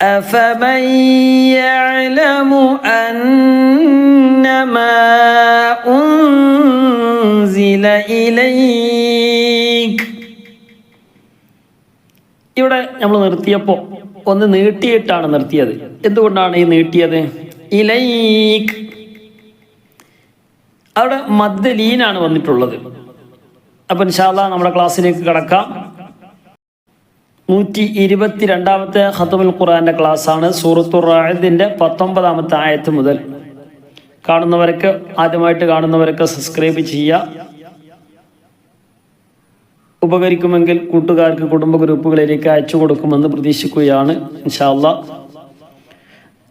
أفمن يعلم أنما أنزل إليك. ഇവിടെ നമ്മൾ നിർത്തിയപ്പോൾ ഒന്ന് നീട്ടിയിട്ടാണ് നിർത്തിയത്. എന്തുകൊണ്ടാണ് ഈ നീട്ടിയത്? ഇലൈക്ക്, അവിടെ മദ് ലീനാണ് വന്നിട്ടുള്ളത്. അപ്പം ഇൻഷാ അല്ലാഹ് നമ്മുടെ ക്ലാസ്സിലേക്ക് കടക്കാം. 122ാമത്തെ ഖത്മുൽ ഖുർആന്റെ ക്ലാസ്സാണ്. സൂറത്തുർ റഅദിന്റെ 19ാമത്തെ ആയത്ത് മുതൽ. കാണുന്നവരൊക്കെ, ആദ്യമായിട്ട് കാണുന്നവരൊക്കെ സബ്സ്ക്രൈബ് ചെയ്യുക. ഉപകരിക്കുമെങ്കിൽ കൂട്ടുകാർക്ക്, കുടുംബ ഗ്രൂപ്പുകളിലേക്ക് അയച്ചു കൊടുക്കുമെന്ന് പ്രതീക്ഷിക്കുകയാണ് ഇൻഷാ അല്ലാഹ്.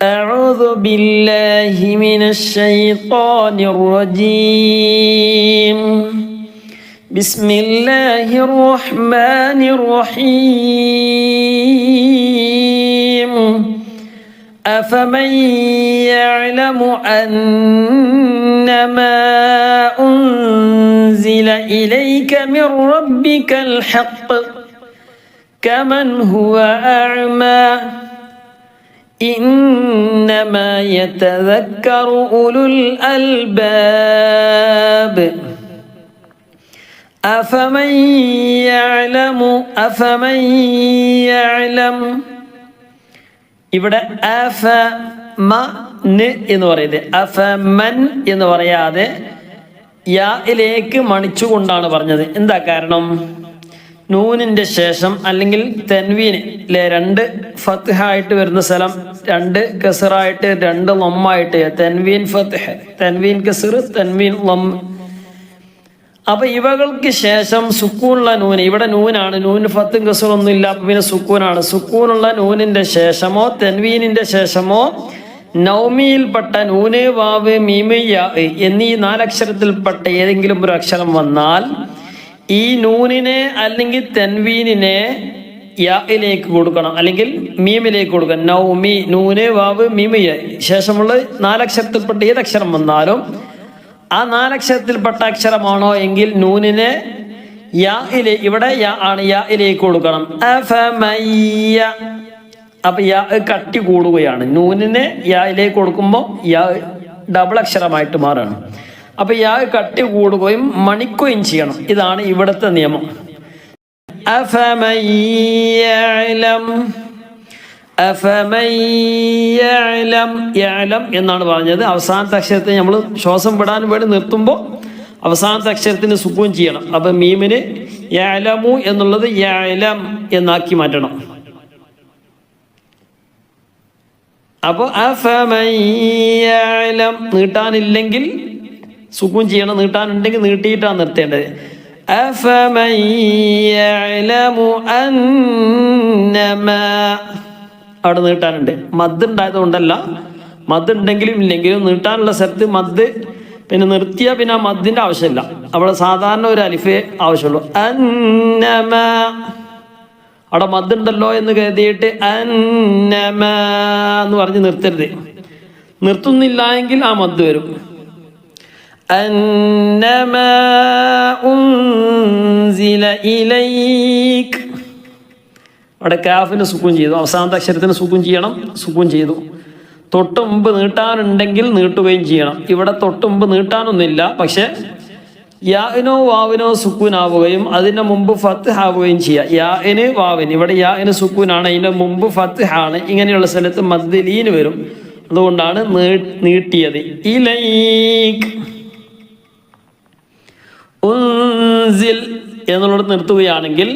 أعوذ بالله من الشيطان الرجيم. بسم الله الرحمن الرحيم. أفمن يعلم أنما أنزل إليك من ربك الحق كمن هو أعمى إنما يتذكر أولو الألباب. أفمن يعلم ഇവിടെ അഫമന് എന്ന് പറയുന്നത് അഫമൻ എന്ന് പറയാതെ യായിലേക്ക് മണിച്ചുകൊണ്ടാണ് പറഞ്ഞത്. എന്താ കാരണം? നൂനിന്റെ ശേഷം അല്ലെങ്കിൽ തെൻവീൻ രണ്ട് ഫത്ഹായിട്ട് വരുന്ന സ്ഥലം, രണ്ട് കസറായിട്ട്, രണ്ട് ലമ്മായിട്ട്, തെൻവീൻ ഫത്ഹ്, തെൻവീൻ കസർ, തെൻവീൻ ലം. അപ്പൊ ഇവകൾക്ക് ശേഷം സുക്കൂനുള്ള നൂന്, ഇവിടെ നൂനാണ്, നൂന് ഫത്തും കസറൊന്നും ഇല്ല, അപ്പൊ പിന്നെ സുക്കൂനാണ്. സുക്കൂനുള്ള നൂനിന്റെ ശേഷമോ തെൻവീനിന്റെ ശേഷമോ നൗമിയിൽപ്പെട്ട നൂന്, വാവ്, മീമ്, യാ എന്നീ 4 അക്ഷരത്തിൽപ്പെട്ട ഏതെങ്കിലും ഒരു അക്ഷരം വന്നാൽ ഈ നൂനിനെ അല്ലെങ്കിൽ തെൻവീനിനെ യായിലേക്ക് കൊടുക്കണം, അല്ലെങ്കിൽ മീമിലേക്ക് കൊടുക്കണം. നൗമി, നൂന്, വാവ്, മീമ്, യാ ശേഷമുള്ള 4 അക്ഷരത്തിൽപ്പെട്ട ഏത് അക്ഷരം വന്നാലും ആ 4 അക്ഷരത്തിൽപ്പെട്ട അക്ഷരമാണോ എങ്കിൽ നൂനിനെ യായിലെ, ഇവിടെ യാ ആണ്, യായിലേക്ക് കൊടുക്കണം. അഫമയ്യ, അപ്പൊ യാ കട്ടി കൂടുകയാണ്. നൂനിനെ യായിലേക്ക് കൊടുക്കുമ്പോൾ യാ ഡബിൾ അക്ഷരമായിട്ട് മാറാണ്. അപ്പൊ യാ കട്ടി കൂടുകയും മണിക്കുകയും ചെയ്യണം. ഇതാണ് ഇവിടുത്തെ നിയമം. അഫമൻ യഅലം എന്നാണ് പറഞ്ഞത്. അവസാനത്തെ അക്ഷരത്തെ നമ്മൾ ശ്വാസം വിടാൻ വേണ്ടി നിർത്തുമ്പോൾ അവസാനത്തെ അക്ഷരത്തിന് സുക്കൂൻ ചെയ്യണം. അപ്പൊ മീമിന് യഅലമു എന്നുള്ളത് യഅലം എന്നാക്കി മാറ്റണം. അപ്പോൾ അഫമൻ യഅലം നീട്ടാനില്ലെങ്കിൽ സുക്കൂൻ ചെയ്യണം, നീട്ടാനുണ്ടെങ്കിൽ നീട്ടിയിട്ടാണ് നിർത്തേണ്ടത്. അഫമൻ യഅലമു അന്നമാ, അവിടെ നീട്ടാനുണ്ട്. മദ് ഉണ്ടായത് കൊണ്ടല്ല, മദ് ഉണ്ടെങ്കിലും ഇല്ലെങ്കിലും നീട്ടാനുള്ള സ്ഥലത്ത് മദ് പിന്നെ നിർത്തിയ പിന്നെ ആ മദ്ദിന്റെ ആവശ്യമില്ല. അവിടെ സാധാരണ ഒരു അലിഫേ ആവശ്യമുള്ളൂ. അന്നമാ, അവിടെ മദ് ഉണ്ടല്ലോ എന്ന് കരുതിയിട്ട് അന്നമാ എന്ന് പറഞ്ഞ് നിർത്തരുത്. നിർത്തുന്നില്ല എങ്കിൽ ആ മദ് വരും. അന്നമാ ഉൻസില ഇലൈക്, അവിടെ കാഫിന് സുക്കൂൻ ചെയ്തു, അവസാനത്തെ അക്ഷരത്തിന് സുക്കൂൻ ചെയ്യണം, സുക്കൂൻ ചെയ്തു. തൊട്ട് മുമ്പ് നീട്ടാനുണ്ടെങ്കിൽ നീട്ടുകയും ചെയ്യണം. ഇവിടെ തൊട്ട് മുമ്പ് നീട്ടാനൊന്നുമില്ല, പക്ഷെ യാഇനോ വാവിനോ സുക്കൂൻ ആവുകയും അതിൻ്റെ മുമ്പ് ഫത്ത് ആവുകയും ചെയ്യാം. യാഇന് വാവിന്, ഇവിടെ യാഇന് സുക്കൂനാണ്, അതിൻ്റെ മുമ്പ് ഫത്ത് ആണ്. ഇങ്ങനെയുള്ള സ്ഥലത്ത് മദ് ലീന് വരും. അതുകൊണ്ടാണ് നീട്ടിയത്. ഇലൈക് ഉൻസിൽ എന്നുള്ളത് നിർത്തുകയാണെങ്കിൽ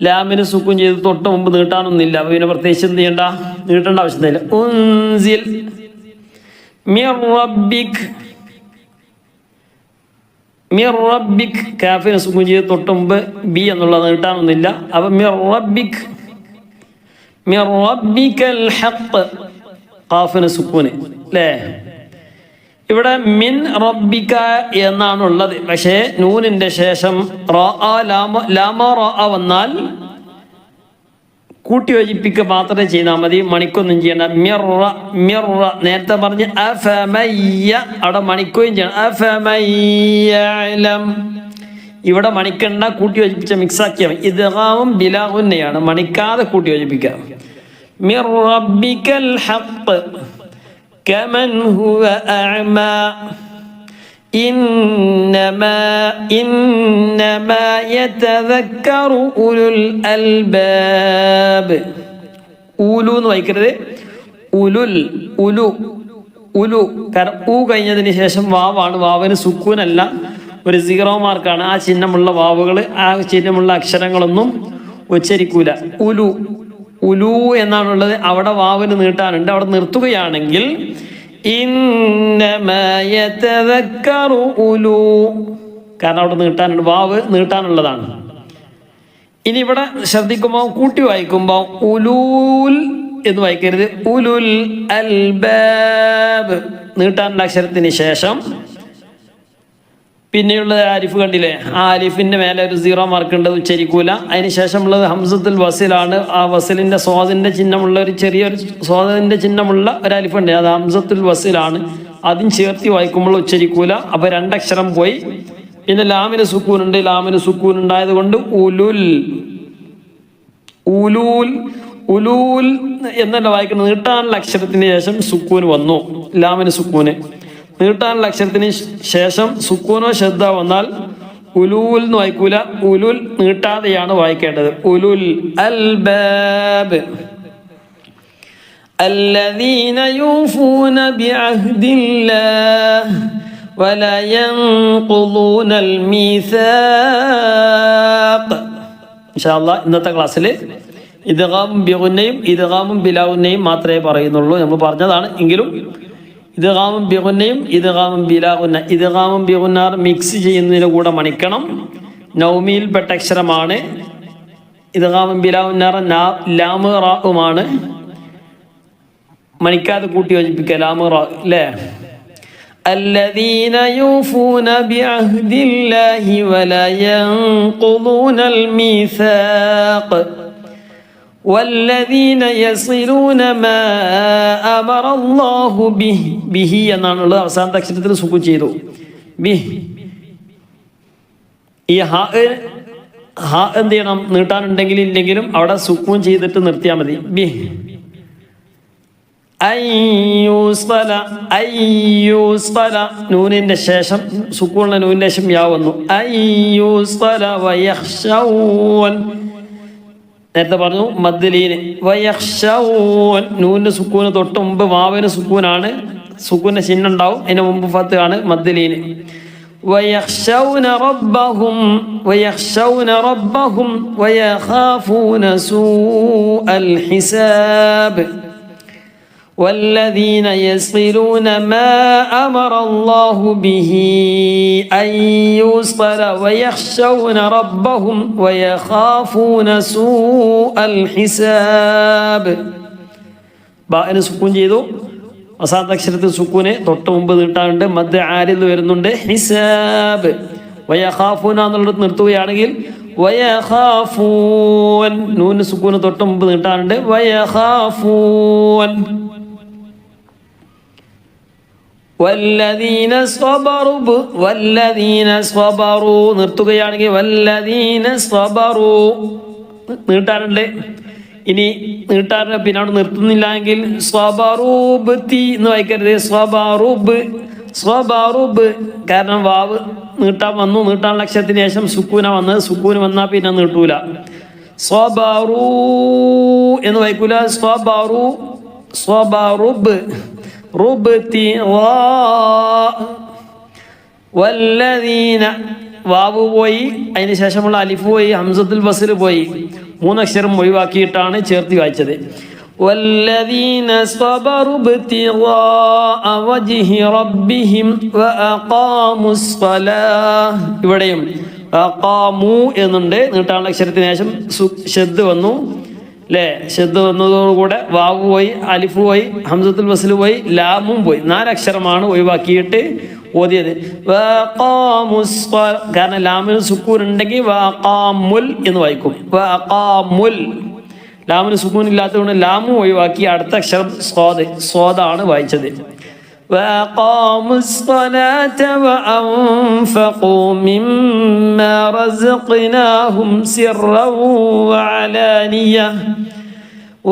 ലാമിന് സുക്കൂൻ ചെയ്ത് തൊട്ട് മുമ്പ് നീട്ടാനൊന്നുമില്ല. അപ്പൊ പിന്നെ പ്രത്യേകിച്ച് എന്ത് ചെയ്യണ്ട, നീട്ടേണ്ട ആവശ്യമില്ല. ഉൻസിൽ മിർ റബ്ബിക്, മിർ റബ്ബിക് കാഫിന് സുക്കൂൻ ചെയ്ത് തൊട്ട് മുമ്പ് ബി എന്നുള്ളത് നീട്ടാനൊന്നുമില്ല. അപ്പൊ മിർ റബ്ബിക്, മിർ റബ്ബിക്കൽ ഹഖ് ഖാഫിന് സുക്കൂന് അല്ലേ. ഇവിടെ മിൻ റബ്ബിക എന്നാണുള്ളത്. പക്ഷേ നൂനിന്റെ ശേഷം ലാമ വന്നാൽ കൂട്ടി യോജിപ്പിക്കുക മാത്രമേ ചെയ്താൽ മതി, മണിക്കൊന്നും ചെയ്യണ്ട. മിറ നേരത്തെ പറഞ്ഞ് അഫമയ്യ, അവിടെ മണിക്കുകയും ചെയ്യണം. അഫമയ്യഅലം, ഇവിടെ മണിക്കണ്ട, കൂട്ടി യോജിപ്പിച്ച മിക്സാക്കിയാൽ മതി. ഇദ്ഗാമും ബിലാഗുന്നയാണ്, മണിക്കാതെ കൂട്ടി യോജിപ്പിക്കുക. മിർ റബ്ബിക്കൽ ഹഖ് കമൻ ഹുവ അഅമാ ഇന്നമാ യതദക്കറു ഉലുൽ അൽബാബ്. ഉലു എന്ന് വായിക്കരുത്, ഉലുൽ, ഉലു, ഉലു. കാരണം ഊ കഴിഞ്ഞതിന് ശേഷം വാവാണ്. വാവിന് സുക്കൂനല്ല, ഒരു 0 മാർക്കാണ്. ആ ചിഹ്നമുള്ള വാവുകൾ, ആ ചിഹ്നമുള്ള അക്ഷരങ്ങളൊന്നും ഉച്ചരിക്കൂല. ഉലു, ഉലു എന്നാണുള്ളത്. അവിടെ വാവിന് നീട്ടാനുണ്ട്. അവിടെ നിർത്തുകയാണെങ്കിൽ ഇന്നമാ യതദക്കറു ഉലു, കാരണം അവിടെ നീട്ടാനുണ്ട്, വാവ് നീട്ടാനുള്ളതാണ്. ഇനി ഇവിടെ ശ്രദ്ധിക്കുമ്പോൾ കൂട്ടി വായിക്കുമ്പോൾ ഉലൂൽ എന്ന് വായിക്കരുത്, ഉലുൽ അൽബാബ്. നീട്ടാനുള്ള അക്ഷരത്തിന് ശേഷം പിന്നെയുള്ള അലിഫ് കണ്ടില്ലേ, ആ അലിഫിന്റെ മേലെ ഒരു 0 മാർക്ക് ഉണ്ട്, ഉച്ചരിക്കൂല. അതിന് ശേഷമുള്ളത് ഹംസത്തുൽ വസിലാണ്. ആ വസിലിന്റെ സ്വാദിന്റെ ചിഹ്നമുള്ള ഒരു ചെറിയൊരു സ്വാദിന്റെ ചിഹ്നമുള്ള ഒരു അലിഫ് ഉണ്ട്, അത് ഹംസത്തുൽ വസിലാണ്. അതും ചേർത്തി വായിക്കുമ്പോൾ ഉച്ചരിക്കൂല. അപ്പൊ 2 അക്ഷരം പോയി. പിന്നെ ലാമിന് സുക്കൂൻ ഉണ്ട്. ലാമിന് സുക്കൂൻ ഉണ്ടായത് കൊണ്ട് ഉലുൽ, ഉലൂൽ, ഉലൂൽ എന്നല്ല വായിക്കുന്നത്. നീട്ടാനുള്ള അക്ഷരത്തിന് ശേഷം സുക്കൂന് വന്നു, ലാമിന് സുക്കൂന്. നീട്ടാനുള്ള അക്ഷരത്തിന് ശേഷം സുക്കൂനോ ശബ്ദ വന്നാൽ ഉലൂൽ എന്ന് വായിക്കൂല, ഉലുൽ നീട്ടാതെയാണ് വായിക്കേണ്ടത്. ഉലുൽ അൽബാബ് الذين يوفون بعهد الله ولا ينقضون الميثاق. ഇൻഷാല്ലാ ഇന്നത്തെ ക്ലാസ്സിൽ ഇദ്ഗാമും ബിഗുന്നയും ഇദ്ഗാമും ബിലാഗുന്നയും മാത്രമേ പറയുന്നുള്ളൂ. നമ്മൾ പറഞ്ഞതാണ്, എങ്കിലും ഇദ്ഗാമും ബിഗുന്നയും ഇദ്ഗാമും ബിലാഗുന്ന, ഇദ്ഗാമും ബിഗുന്നാർ മിക്സ് ചെയ്യുന്നതിന് കൂടെ മണിക്കണം. നൗമിയിൽപ്പെട്ട അക്ഷരമാണ്. ഇദ്ഗാമും ബിലാഗുന്നാർ ലാമ് റാഉമാണ്. മണിക്കാതെ കൂട്ടി യോജിപ്പിക്കുക, ലാമ് റാ അല്ലേ. الذين يوفون بعهد الله ولا ينقضون الميثاق والذين يصلون ما أمر الله به എന്നാണുള്ളത്. അവസാനത്തെ അക്ഷരത്തിൽ സുക്കൂൻ ചെയ്തു, ബിഹ്. ഈ ഹ എന്ത് ചെയ്യണം, നീട്ടാനുണ്ടെങ്കിലും ഇല്ലെങ്കിലും അവിടെ സുക്കൂൻ ചെയ്തിട്ട് നിർത്തിയാൽ മതി. ബിഹ് അയ്യൂസ്ഫല, അയ്യൂസ്ഫല, നൂനിന്റെ ശേഷം സുക്കൂനുള്ള നൂനിന്റെ ശേഷം യാ വന്നു. അയ്യൂസ്ഫല വയഖ്ശൗൻ, നേരത്തെ പറഞ്ഞു മദ്ദലീന്. വയഖ്ശൗൻ, നൂനിന്റെ സുക്കൂന് തൊട്ട് മുമ്പ് വാവിന് സുക്കൂനാണ്, സുക്കൂന്റെ ചിഹ്നം ഉണ്ടാവും. അതിന് മുമ്പ് ഫത്ത് ആണ്, മദ്ദലീന്. വയഖ്ശൗന റബ്ബഹും, വയഖ്ശൗന റബ്ബഹും വയഖാഫൂന സൂഅൽ ഹിസാബ് والذين يصلون ما أمر الله به أن يوصل ويخشون ربهم ويخافون سوء الحساب. ബാഇന് സുക്കൂൻ ചെയ്തു. അവസാനത്തെ അക്ഷരത്തിൽ സുക്കൂന് തൊട്ട് മുമ്പ് നീട്ടാനുണ്ട്. മദ് ആരിൽ വരുന്നുണ്ട്. ഹിസാബ് വയഖാഫൂന എന്നുള്ളത് നിർത്തുകയാണെങ്കിൽ വയഖാഫൂൻ, നൂന് സുക്കൂന് തൊട്ട് മുമ്പ് നീട്ടാനുണ്ട്. വയഖാഫൂൻ വല്ലദീന സ്വബറു, വല്ലദീന സ്വബറു നിർത്തുകയാണെങ്കിൽ വല്ലദീന സ്വബറു നീട്ടാനുണ്ട്. ഇനി നീട്ടാറുണ്ട്, പിന്നെ അവിടെ നിർത്തുന്നില്ല എങ്കിൽ സ്വബറൂബ് തീ എന്ന് വായിക്കരുത്, സ്വബറൂബ്, സ്വബറൂബ്. കാരണം വാവ് നീട്ടാൻ വന്നു, നീട്ടാനുള്ള അക്ഷരത്തിന് ശേഷം സുക്കൂന വന്നത്. സുക്കൂന് വന്നാൽ പിന്നെ നീട്ടൂല. സ്വബറൂ എന്ന് വായിക്കൂല, സ്വബറു, സ്വബറുബ്, റുബ്തി വല്ലദീന, വാവ് പോയി, അതിന് ശേഷമുള്ള അലിഫ് പോയി, ഹംസത്തുൽ വസ്ൽ പോയി. 3 അക്ഷരം ഒഴിവാക്കിയിട്ടാണ് ചേർത്തി വായിച്ചത്. വല്ലദീന സ്വബറു ഇബ്തിഗാഅ വജ്ഹി റബ്ബിഹിം വഅഖാമുസ് സ്വലാഹ്. ഇവിടെയും അഖാമു എന്നുണ്ട്, നീട്ടാനുള്ള അക്ഷരത്തിന് ശേഷം ഷദ് വന്നു അല്ലേ. ഷദ് വന്നതോടുകൂടെ വാവ് പോയി, അലിഫ് പോയി, ഹംസത്തുൽ വസ്ൽ പോയി, ലാമും പോയി. 4 അക്ഷരമാണ് ഒഴിവാക്കിയിട്ട് ഓതിയത്. കാരണം ലാമിന് സുക്കൂൻ ഉണ്ടെങ്കിൽ വഖാമുൽ എന്ന് വായിക്കും. വഖാമുൽ, ലാമിന് സുക്കൂൻ ഇല്ലാത്തതുകൊണ്ട് ലാമും ഒഴിവാക്കി അടുത്ത അക്ഷരം സ്വാദ്, സ്വാദാണ് വായിച്ചത്. وأقاموا الصلاة وأنفقوا مما رزقناهم سرا وعلانية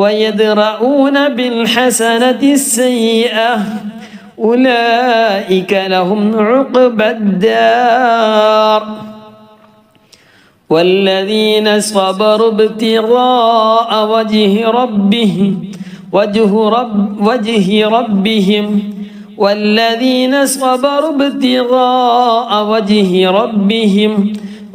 ويدرؤون بالحسنة السيئة أولئك لهم عقبى الدار والذين صبروا ابتغاء وجه ربهم والذين صبروا ابتغاء وجه ربهم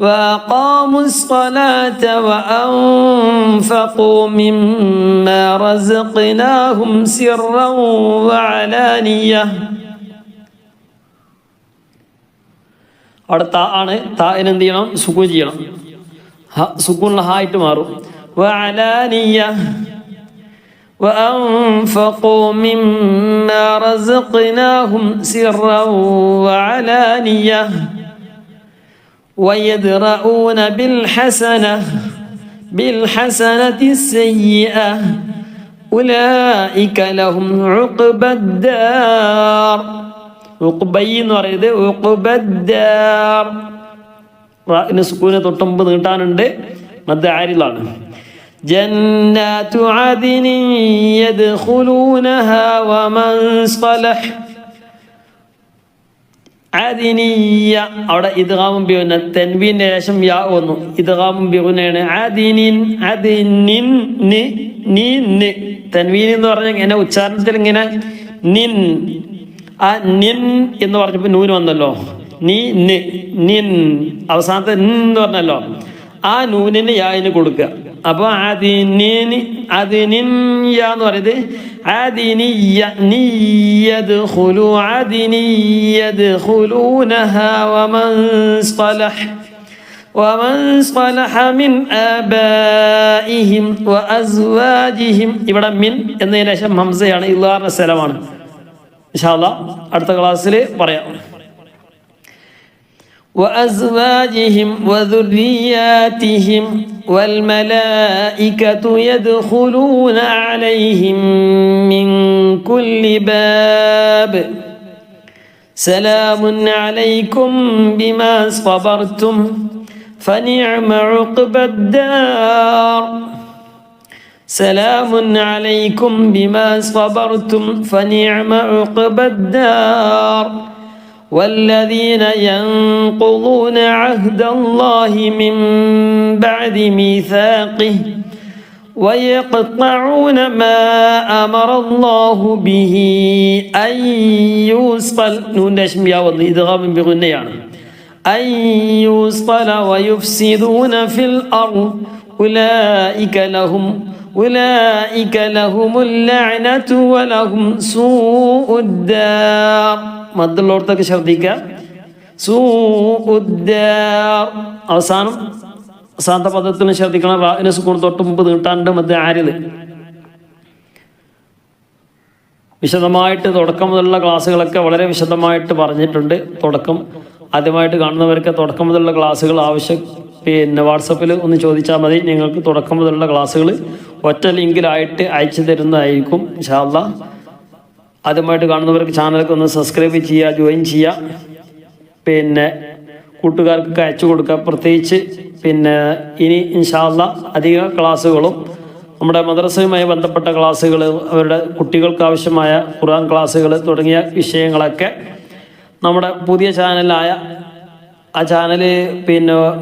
وأقاموا الصلاة وأنفقوا مما رزقناهم سرا وعلانية. അവിടെ താ ആണ്. താന് എന്ത് ചെയ്യണം? സുക്കൂൻ ചെയ്യണം. സുക്കൂനുള്ള ഹായിട്ട് മാറും. വഅലാനിയ وأنفقوا مما رزقناهم سرا وعلانية ويدرؤون بالحسنة السيئة أولئك لهم عقبى الدار. ഉഖ്ബൈ എന്ന് പറയുന്നത് ഉഖ്ബദ്ദാർ. റാഇന് സുക്കൂനെ തൊട്ടുമ്പ് നീട്ടാനുണ്ട്. മദ്ദ് ആരിലാണ്. ജന്നാതു അദ്നി യദ്ഖുലൂനഹാ വമൻ സ്വലഹ്. ആദിനിയ അവിടെ ഇദ്ഗാമും ബിഗുന, തൻവീന്റെ ശേഷം യാ വന്നു. ഇദ്ഗാമും ബിഗുനയാണ്. ആദിനിൻ അദ്നിൻ നി നി നി. തൻവീൻ എന്ന് പറഞ്ഞാൽ ഇങ്ങനെ ഉച്ചാരണത്തിൽ ഇങ്ങനെ നിൻ. ആ നിൻ എന്ന് പറഞ്ഞപ്പോൾ നൂന് വന്നല്ലോ. നീ നി നിൻ അവസാനത്തെ എന്ന് പറഞ്ഞല്ലോ. ആ നൂനിന് യാന് കൊടുക്കുക. അപ്പോൾ ആദിനിൻ യാ എന്ന് പറയുന്നത് ആദിനിയ നിയദ്ഖുലു യദ്ഖുലൂനഹാ വമൻ സ്വലഹ മിൻ ആബാഇഹിം വഅസ്വാജിഹിം. ഇവിടെ മിൻ എന്നതിന് ശേഷം ഹംസയാണ്. ഇല്ലാറിന്റെ സ്ഥലമാണ്. ഇൻഷാ അല്ലാഹ് അടുത്ത ക്ലാസ്സിൽ പറയാം. وأزواجهم وذرياتهم والملائكة يدخلون عليهم من كل باب سلام عليكم بما صبرتم فنعم عقبى الدار. سلام عليكم بما صبرتم فنعم عقبى الدار والذين ينقضون عهد الله من بعد ميثاقه ويقطعون ما أمر الله به أن يوصل. نون نشميا والإدغام بغنيان. أن يوصل ويفسدون في الأرض أولئك لهم اللعنة ولهم سوء الدار. മദ്ദുള്ളോടത്തൊക്കെ ശ്രദ്ധിക്കുക. സൂഉദ്ദാർ അവസാനത്തെ പദത്തിന് ശ്രദ്ധിക്കണം. റാഇന് സുക്കൂൺ തൊട്ട് മുമ്പ് നീട്ടാണ്ട് മദ്ദ് ആരിത്. വിശദമായിട്ട് തുടക്കം മുതലുള്ള ക്ലാസ്സുകളൊക്കെ വളരെ വിശദമായിട്ട് പറഞ്ഞിട്ടുണ്ട്. തുടക്കം ആദ്യമായിട്ട് കാണുന്നവർക്ക് തുടക്കം മുതലുള്ള ക്ലാസ്സുകൾ വാട്സപ്പിൽ ഒന്ന് ചോദിച്ചാൽ മതി. നിങ്ങൾക്ക് തുടക്കം മുതലുള്ള ക്ലാസ്സുകൾ ഒറ്റ ലിങ്കിലായിട്ട് അയച്ചു തരുന്നതായിരിക്കും ഇൻഷാ അല്ലാഹ്. ആദ്യമായിട്ട് കാണുന്നവർക്ക് ചാനലൊക്കെ ഒന്ന് സബ്സ്ക്രൈബ് ചെയ്യുക, ജോയിൻ ചെയ്യുക. കൂട്ടുകാർക്കൊക്കെ അയച്ചു കൊടുക്കുക. പ്രത്യേകിച്ച് ഇനി ഇൻഷാ അല്ലാഹ് അധിക ക്ലാസ്സുകളും നമ്മുടെ മദ്രസയുമായി ബന്ധപ്പെട്ട ക്ലാസ്സുകൾ, അവരുടെ കുട്ടികൾക്ക് ആവശ്യമായ ഖുർആൻ ക്ലാസ്സുകൾ തുടങ്ങിയ വിഷയങ്ങളൊക്കെ നമ്മുടെ പുതിയ ചാനലായ ആ ചാനൽ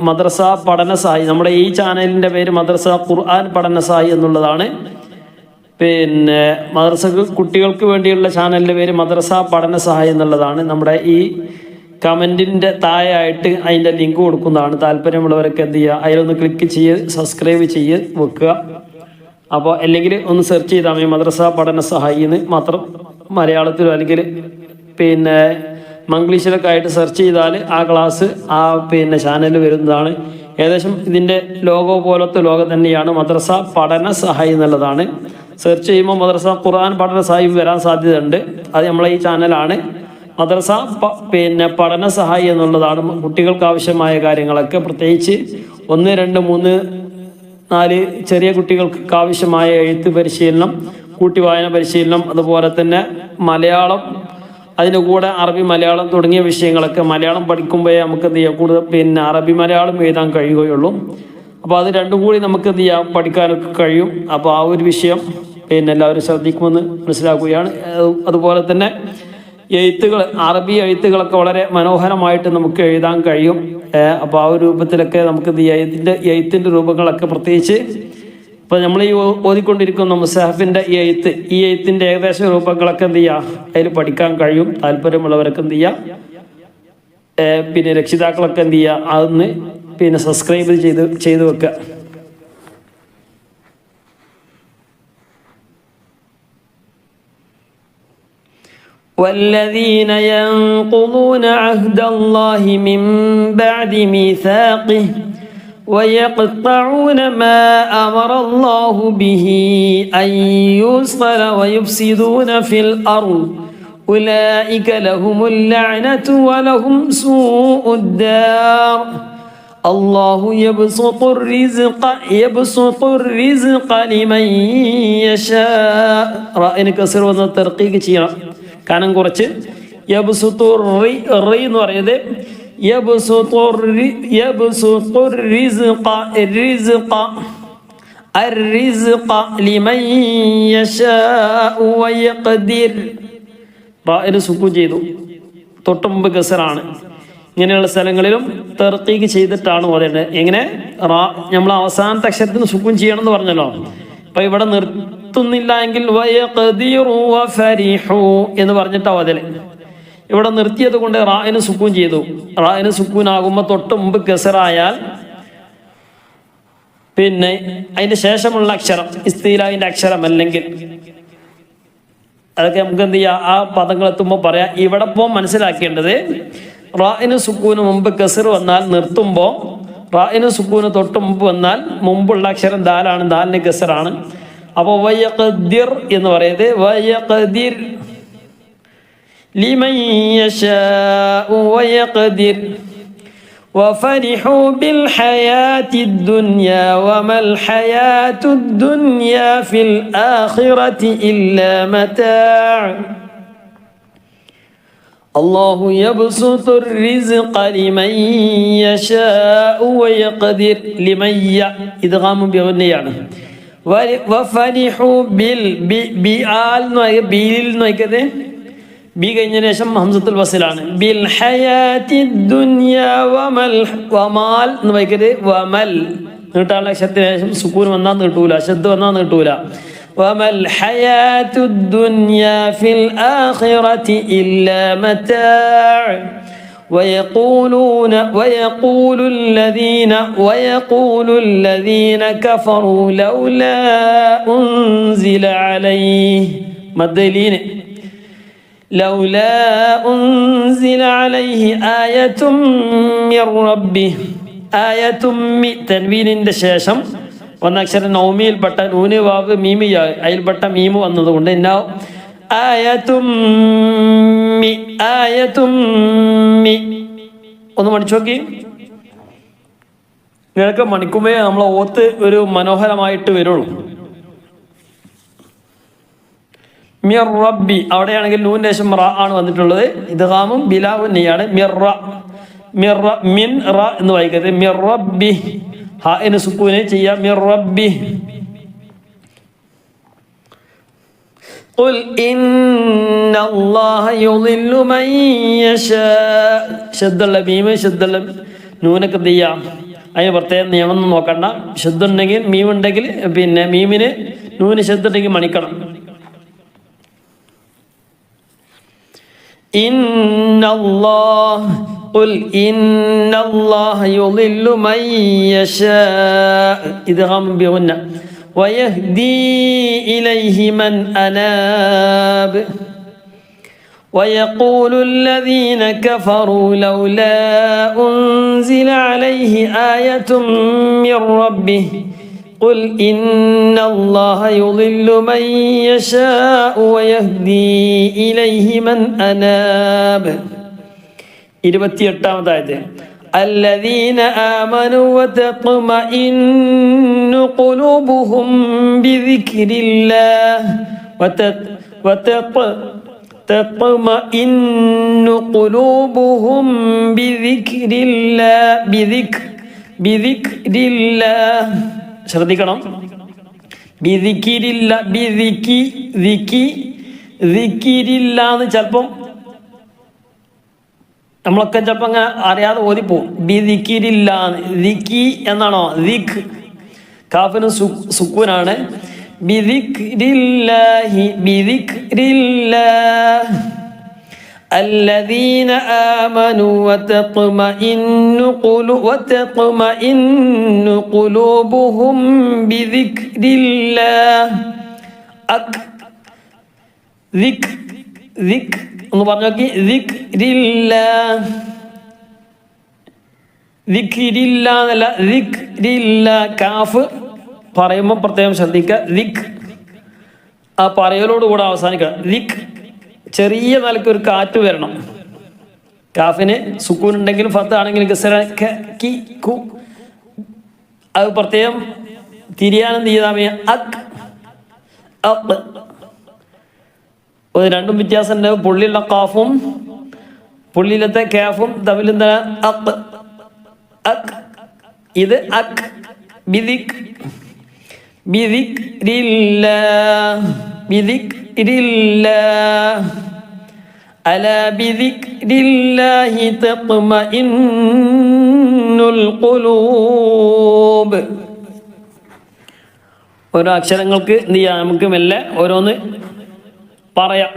മദ്രസ പഠന സഹായി. നമ്മുടെ ഈ ചാനലിൻ്റെ പേര് മദ്രസ ഖുർആൻ പഠന സഹായി എന്നുള്ളതാണ്. മദ്രസ കുട്ടികൾക്ക് വേണ്ടിയുള്ള ചാനലിൻ്റെ പേര് മദ്രസ പഠന സഹായി എന്നുള്ളതാണ്. നമ്മുടെ ഈ കമൻറ്റിൻ്റെ താഴെയായിട്ട് അതിൻ്റെ ലിങ്ക് കൊടുക്കുന്നതാണ്. താല്പര്യമുള്ളവരൊക്കെ എന്ത് ചെയ്യുക, അതിലൊന്ന് ക്ലിക്ക് ചെയ്ത് സബ്സ്ക്രൈബ് ചെയ്ത് വെക്കുക. അപ്പോൾ അല്ലെങ്കിൽ ഒന്ന് സെർച്ച് ചെയ്താൽ മതി മദ്രസ പഠന സഹായി എന്ന് മാത്രം. മലയാളത്തിലോ അല്ലെങ്കിൽ മംഗ്ലീഷിലൊക്കെ ആയിട്ട് സെർച്ച് ചെയ്താൽ ആ ക്ലാസ് ആ ചാനലിൽ വരുന്നതാണ്. ഏകദേശം ഇതിൻ്റെ ലോഗോ പോലത്തെ ലോഗോ തന്നെയാണ്. മദ്രസ പഠന സഹായി എന്നുള്ളതാണ്. സെർച്ച് ചെയ്യുമ്പോൾ മദ്രസ ഖുർആൻ പഠന സഹായി വരാൻ സാധ്യതയുണ്ട്. അത് നമ്മളെ ഈ ചാനലാണ്. മദ്രസ പഠന സഹായി എന്നുള്ളതാണ്. കുട്ടികൾക്ക് ആവശ്യമായ കാര്യങ്ങളൊക്കെ പ്രത്യേകിച്ച് 1, 2, 3, 4 ചെറിയ കുട്ടികൾക്ക് ആവശ്യമായ എഴുത്ത് പരിശീലനം, കൂട്ടിവായന പരിശീലനം, അതുപോലെ തന്നെ മലയാളം, അതിൻ്റെ കൂടെ അറബി മലയാളം തുടങ്ങിയ വിഷയങ്ങളൊക്കെ മലയാളം പഠിക്കുമ്പോഴേ നമുക്ക് എന്ത് ചെയ്യാം കൂടുതൽ അറബി മലയാളം എഴുതാൻ കഴിയുകയുള്ളൂ. അപ്പോൾ അത് രണ്ടും കൂടി നമുക്ക് എന്ത് ചെയ്യാം, പഠിക്കാനൊക്കെ കഴിയും. അപ്പോൾ ആ ഒരു വിഷയം പിന്നെ എല്ലാവരും ശ്രദ്ധിക്കുമെന്ന് മനസ്സിലാക്കുകയാണ്. അതുപോലെ തന്നെ എഴുത്തുകൾ, അറബി എഴുത്തുകളൊക്കെ വളരെ മനോഹരമായിട്ട് നമുക്ക് എഴുതാൻ കഴിയും. അപ്പോൾ ആ ഒരു രൂപത്തിലൊക്കെ നമുക്ക് എന്ത് ചെയ്യാം, എഴുത്തിൻ്റെ രൂപങ്ങളൊക്കെ പ്രത്യേകിച്ച് ഇപ്പോൾ നമ്മൾ ഈ ഓതിക്കൊണ്ടിരിക്കുന്ന മുസാഫിൻ്റെ ഈ എഴുത്തിൻ്റെ ഏകദേശ രൂപങ്ങളൊക്കെ എന്ത് ചെയ്യുക, അതിൽ പഠിക്കാൻ കഴിയും. താല്പര്യമുള്ളവരൊക്കെ എന്ത് ചെയ്യുക, പിന്നെ രക്ഷിതാക്കളൊക്കെ എന്ത് ചെയ്യുക, അതൊന്ന് പിന്നെ സബ്സ്ക്രൈബ് ചെയ്ത് വെക്കുക. والذين ينقضون عهد الله من بعد ميثاقه ويقطعون ما أمر الله به أن يوصل ويفسدون في الأرض أولئك لهم اللعنة ولهم سوء الدار الله يبسط الرزق لمن يشاء رأينا كسر وترقيق شيئا കാരണം കുറച്ച് യബ്സുത്തുർ എന്ന് പറയുന്നത് യബ്സുത്തുർ الرزق لمن يشاء ويقدر റാഇന് സുക്കൂൻ ചെയ്തു, തൊട്ട് മുമ്പ് കസറാണ്. ഇങ്ങനെയുള്ള സ്ഥലങ്ങളിലും തർക്കീക്ക് ചെയ്തിട്ടാണ് ഓതേണ്ടത്. എങ്ങനെ നമ്മൾ അവസാനത്തെ അക്ഷരത്തിന് സുക്കൂൻ ചെയ്യണം എന്ന് പറഞ്ഞല്ലോ. അപ്പൊ ഇവിടെ നിർത്തുന്നില്ല എങ്കിൽ എന്ന് പറഞ്ഞിട്ടാ ഓതല്. ഇവിടെ നിർത്തിയത് കൊണ്ട് റാഇന് സുക്കൂൻ ചെയ്തു. റാഇന് സുക്കൂൻ ആകുമ്പോൾ തൊട്ട് മുമ്പ് കസറായാൽ പിന്നെ അതിന്റെ ശേഷമുള്ള അക്ഷരം ഇസ്തിലാഹിന്റെ അക്ഷരം അല്ലെങ്കിൽ അതൊക്കെ നമുക്ക് എന്ത് ചെയ്യാം, ആ പദങ്ങൾ എത്തുമ്പോൾ പറയാം. ഇവിടെ ഇപ്പോൾ മനസ്സിലാക്കേണ്ടത് റാഇന് സുക്കൂന് മുമ്പ് കസർ വന്നാൽ നിർത്തുമ്പോൾ, റാഇന് സുക്കൂന് തൊട്ട് മുമ്പ് വന്നാൽ മുമ്പുള്ള അക്ഷരം ദാലാണ്, ദാലിന് കസറാണ്. അപ്പോൾ വയഖദിർ എന്ന് പറയുന്നത് വയഖദിർ ലിമൻ യശാഉ വയഖദിർ وفرحوا بالحياة الدنيا وما الحياة الدنيا في الآخرة إلا متاع الله يبسط الرزق لمن يشاء ويقدر لمن إدغام بغنيانه وفرحوا بآل نويكده ബി കഴിഞ്ഞതിന് ശേഷം ഹംസത്തുൽ വസിലാണ്. ബിൽ ഹയാത്തി ദുനിയ വമൽ എന്ന് വായിക്കരുത്, വമൽ നീട്ടാനുള്ള അക്ഷരത്തിന് ശേഷം സുക്കൂൻ വന്നാൽ നീട്ടൂല, ശബ്ദ വന്നാൽ നീട്ടൂല. വമൽ ഹയാത്തു ദുനിയ ഫിൽ ആഖിറതി ഇല്ലാ മതാഅ ويقول الذين كفروا لولا أنزل عليه مدلين لولا أنزل عليه آية من ربه آية തൻവീനിന്റെ ശേഷം വന്ന അക്ഷരം നൗമിയിൽപ്പെട്ട നൂന് വാവ് മീമി അതിൽപ്പെട്ട മീമ് വന്നതുകൊണ്ട് ആയത്തുമ്മി ഒന്ന് മണിച്ചു നോക്കി. ഇങ്ങനെയൊക്കെ മണിക്കുമ്പേ നമ്മളെ ഓത്ത് ഒരു മനോഹരമായിട്ട് വരുള്ളൂ. മിർ റബ്ബി അവിടെയാണെങ്കിൽ നൂന്റെ ശേഷം റ ആണ് വന്നിട്ടുള്ളത്. ഇദ്ഗാമും ബിലാവും നെയ്യാണ്. മിൻ റ എന്ന് വായിക്കരുത്, മിർ റബ്ബി. ഹാഇന് സുക്കൂനെ ചെയ്യാം, മിർ റബ്ബി. ഖുൽ ഇന്നല്ലാഹ യുളില്ലു മൻ യശാ. ശദ്ദുള്ള മീമ് ശദ്ദുള്ള നൂനൊക്കെ എന്ത് ചെയ്യാം, അതിന് പ്രത്യേക നിയമം നോക്കണ്ട. ശദ്ദുണ്ടെങ്കിൽ മീമുണ്ടെങ്കിൽ പിന്നെ മീമിന് നൂന് ശദ്ദുണ്ടെങ്കിൽ മണിക്കണം. ഖുൽ ഇന്നല്ലാഹ യുളില്ലു മൻ യശാ ഇദ്ഗാം ബിഗുന്ന വയഹ്ദി ഇലൈഹി മൻ അനാബ ويقول الذين كفروا لولا أنزل عليه آية من ربه قل إن الله يضل من يشاء ويهدي إليه من أناب. 28 الذين آمنوا وتطمئن قلوبهم بذكر الله تطمئن قلوبهم بذكر الله ബിദിക്രില്ലാഹ് ശ്രദ്ധിക്കണം. ബിദിക്കിരില്ല ദിക്കിരില്ലാന്ന് ചിലപ്പം നമ്മളൊക്കെ ചിലപ്പോൾ അങ്ങനെ അറിയാതെ ഓതിപ്പോവും. ബിദിക്കിരില്ലാന്ന് ദിക്കി എന്നാണോ? ദിക് കാഫിന് സുക്കൂനാണ്. ബിദിക്രില്ലാഹി ബിദിക്രില്ലാഹ് الذين آمنوا وتطمئن قلوبهم بذكر الله ذك ഒന്ന് പറഞ്ഞു നോക്കി. ദിക്രില്ല എന്നല്ല, ദിക്രില്ല. കാഫ് പറയുമ്പോൾ പ്രത്യേകം ശ്രദ്ധിക്കുക. ദിക് ആ പറയലോടുകൂടെ അവസാനിക്കുക. ദിക് ചെറിയ നിലയ്ക്ക് ഒരു കാറ്റ് വരണം. കാഫിന് സുക്കൂൻ ഉണ്ടെങ്കിലും ഫത്ത് ആണെങ്കിലും അത് പ്രത്യേകം തിരിയാനും തീയതാമേ. രണ്ടും വ്യത്യാസം ഉണ്ട്. പുള്ളിയുള്ള കാഫും പുള്ളിയിലത്തെ കാഫും തമ്മിൽ എന്താ? ഇത് ബിദിക് ബിദിക്രില്ലാഹ് അലാ ബിദിക്രില്ലാഹി തത്മഇന്നുൽ ഖുലൂബ്. ഓരോ അക്ഷരങ്ങൾക്ക് എന്ത് ചെയ്യാം? നമുക്ക് മെല്ലെ ഓരോന്ന് പറയാം.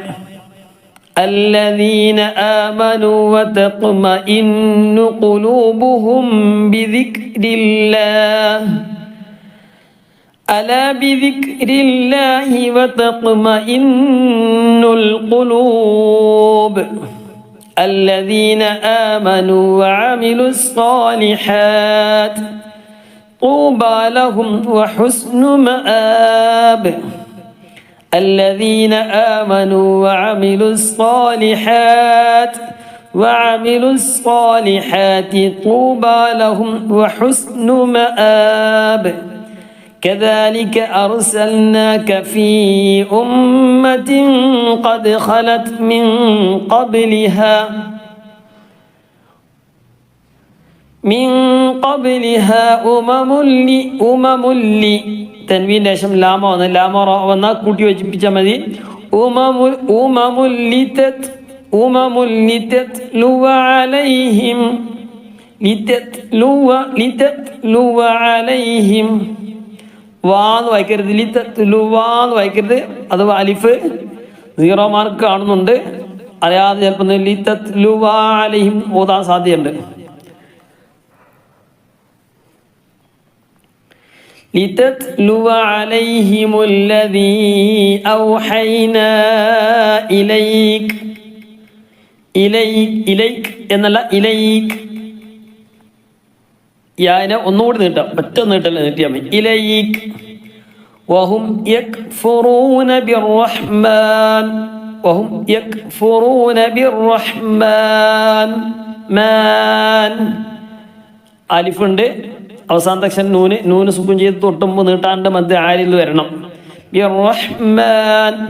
الذين آمنوا وتطمئن قلوبهم بذكر الله ألا بذكر الله وتطمئن القلوب الذين آمنوا وعملوا الصالحات طوبى لهم وحسن مآب الذين آمنوا وعملوا الصالحات طوبى لهم وحسن مآب كذلك أرسلناك في أمة قد خلت من قبلها أمم തൻവീൻ്റെ ശേഷം ലാമ വന്ന് ലാമ വന്നാൽ കൂട്ടി വെച്ചിപ്പിച്ചാൽ മതി. വാന്ന് വായിക്കരുത്, ലിത്തലുവാന്ന് വായിക്കരുത്. അത് അലിഫ് 0 മാർക്ക് കാണുന്നുണ്ട്. അറിയാതെ ചിലപ്പോൾ ലിത്തലുവാ അലൈഹിം ഓതാൻ സാധ്യതയുണ്ട്. لتتلو عليهم الذي أوحينا إليك എന്നല്ല ഇലൈക്. യാനെ ഒന്നുകൂടി നീട്ടാം, ഒറ്റ നീട്ടല്ല നീട്ടിയാൽ മതി. ഇലൈക് വഹും യക്ഫുറൂന ബിർറഹ്മാൻ മാൻ. അലിഫുണ്ട് അവസാനത്തെ അക്ഷരം നൂന് സുക്കൂൻ ചെയ്ത് തൊട്ടുമ്പോൾ നീട്ടാണ്ട് മധ്യ ആരിൽ വരണം.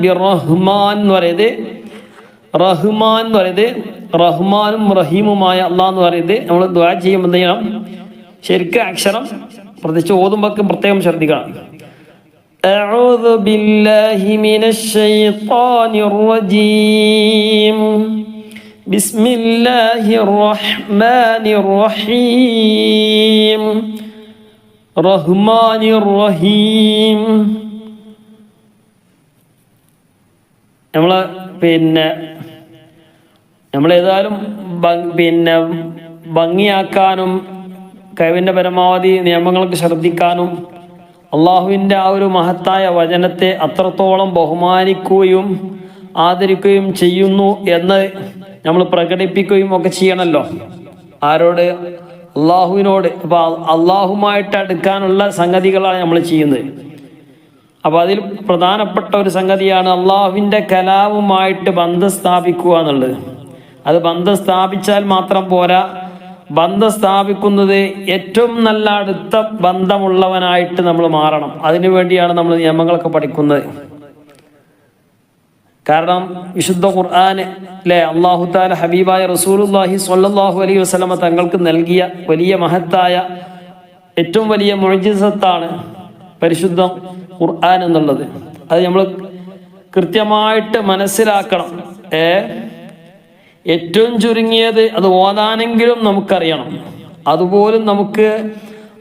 ബിർറഹ്മാൻ എന്ന് പറയുന്നത്, റഹ്മാൻ എന്ന് പറയുന്നത്, റഹ്മാനും റഹീമുമായ അള്ളാഹ് എന്ന് പറയുന്നത് നമ്മൾ ദുആ ചെയ്യുമ്പോൾ എന്ത് ചെയ്യണം? ശരിക്കും അക്ഷരം പ്രത്യേകിച്ച് ഓതുമ്പോൾ പ്രത്യേകം ശ്രദ്ധിക്കണം. أعوذ بالله من الشيطان الرجيم بسم الله الرحمن الرحيم റഹ്മാൻ റഹീം. നമ്മളേതായാലും ഭംഗിയാക്കാനും കഴിവിൻ്റെ പരമാവധി നിയമങ്ങൾക്ക് ശ്രദ്ധിക്കാനും അള്ളാഹുവിൻ്റെ ആ ഒരു മഹത്തായ വചനത്തെ അത്രത്തോളം ബഹുമാനിക്കുകയും ആദരിക്കുകയും ചെയ്യുന്നു എന്ന് നമ്മൾ പ്രകടിപ്പിക്കുകയും ഒക്കെ ചെയ്യണമല്ലോ. ആരോട്? അള്ളാഹുവിനോട്. അപ്പോൾ അള്ളാഹുമായിട്ട് അടുക്കാനുള്ള സംഗതികളാണ് നമ്മൾ ചെയ്യുന്നത്. അപ്പോൾ അതിൽ പ്രധാനപ്പെട്ട ഒരു സംഗതിയാണ് അള്ളാഹുവിൻ്റെ കലാമുമായിട്ട് ബന്ധം സ്ഥാപിക്കുക എന്നുള്ളത്. അത് ബന്ധം സ്ഥാപിച്ചാൽ മാത്രം പോരാ, ബന്ധം സ്ഥാപിക്കുന്നത് ഏറ്റവും നല്ല അടുത്ത ബന്ധമുള്ളവനായിട്ട് നമ്മൾ മാറണം. അതിനു വേണ്ടിയാണ് നമ്മൾ നിയമങ്ങളൊക്കെ പഠിക്കുന്നത്. കാരണം വിശുദ്ധ ഖുർആൻ അല്ലേ, അല്ലാഹു തആല ഹബീബായ റസൂലുള്ളാഹി സ്വല്ലല്ലാഹു അലൈഹി വസല്ലമ തങ്ങൾക്ക് നൽകിയ വലിയ മഹത്തായ ഏറ്റവും വലിയ മുഅ്ജിസത്താണ് പരിശുദ്ധ ഖുർആൻ എന്നുള്ളത്. അത് നമ്മൾ കൃത്യമായിട്ട് മനസ്സിലാക്കണം. ഏറ്റവും ചുരുങ്ങിയത് അത് ഓതാനെങ്കിലും നമുക്കറിയണം. അതുപോലും നമുക്ക്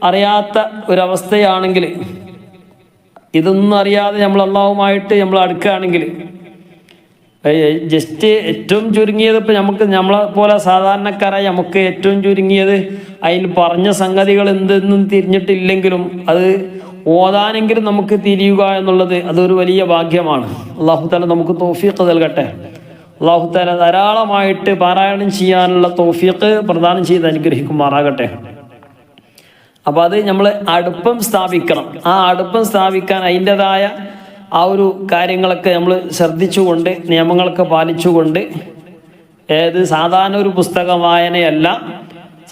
അറിയാത്ത ഒരവസ്ഥയാണെങ്കിൽ, ഇതൊന്നും അറിയാതെ നമ്മൾ അള്ളാഹുമായിട്ട് നമ്മൾ അടുക്കുകയാണെങ്കിൽ, ജസ്റ്റ് ഏറ്റവും ചുരുങ്ങിയത് ഇപ്പം നമ്മളെ പോലെ സാധാരണക്കാരായി നമുക്ക് ഏറ്റവും ചുരുങ്ങിയത് അതിൽ പറഞ്ഞ സംഗതികൾ എന്തെന്നും തിരിഞ്ഞിട്ടില്ലെങ്കിലും അത് ഓതാനെങ്കിലും നമുക്ക് തിരിയുക എന്നുള്ളത് അതൊരു വലിയ ഭാഗ്യമാണ്. അല്ലാഹു തആല നമുക്ക് തൗഫീഖ് നൽകട്ടെ. അല്ലാഹു തആല ധാരാളമായിട്ട് പാരായണം ചെയ്യാനുള്ള തൗഫീഖ് പ്രദാനം ചെയ്ത് അനുഗ്രഹിക്കുമാറാകട്ടെ. അപ്പോൾ അത് നമ്മൾ അടുപ്പം സ്ഥാപിക്കണം. ആ അടുപ്പം സ്ഥാപിക്കാൻ അതിൻ്റെതായ ആ ഒരു കാര്യങ്ങളൊക്കെ നമ്മൾ ശ്രദ്ധിച്ചുകൊണ്ട്, നിയമങ്ങളൊക്കെ പാലിച്ചുകൊണ്ട്, സാധാരണ ഒരു പുസ്തക വായനയല്ല,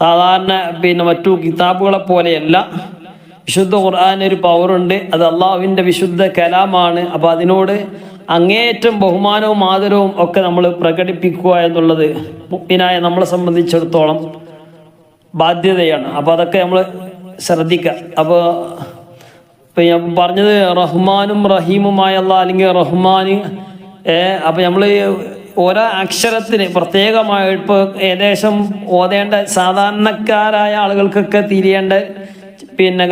സാധാരണ മറ്റു കിതാബുകളെ പോലെയല്ല. വിശുദ്ധ ഖുർആൻ ഒരു പവറുണ്ട്. അത് അള്ളാഹുവിൻ്റെ വിശുദ്ധ കലാമാണ്. അപ്പോൾ അതിനോട് അങ്ങേയറ്റം ബഹുമാനവും ആദരവും ഒക്കെ നമ്മൾ പ്രകടിപ്പിക്കുക എന്നുള്ളത് മുഅ്മിനായ നമ്മളെ സംബന്ധിച്ചിടത്തോളം ബാധ്യതയാണ്. അപ്പോൾ അതൊക്കെ നമ്മൾ ശ്രദ്ധിക്കുക. അപ്പോൾ ഇപ്പം ഞാൻ പറഞ്ഞത് റഹ്മാനും റഹീമുമായ അല്ലാഹ്, അല്ലെങ്കിൽ റഹ്മാന്. അപ്പം നമ്മൾ ഓരോ അക്ഷരത്തിന് പ്രത്യേകമായി ഇപ്പോൾ ഏകദേശം ഓതേണ്ട സാധാരണക്കാരായ ആളുകൾക്കൊക്കെ തിരിയേണ്ട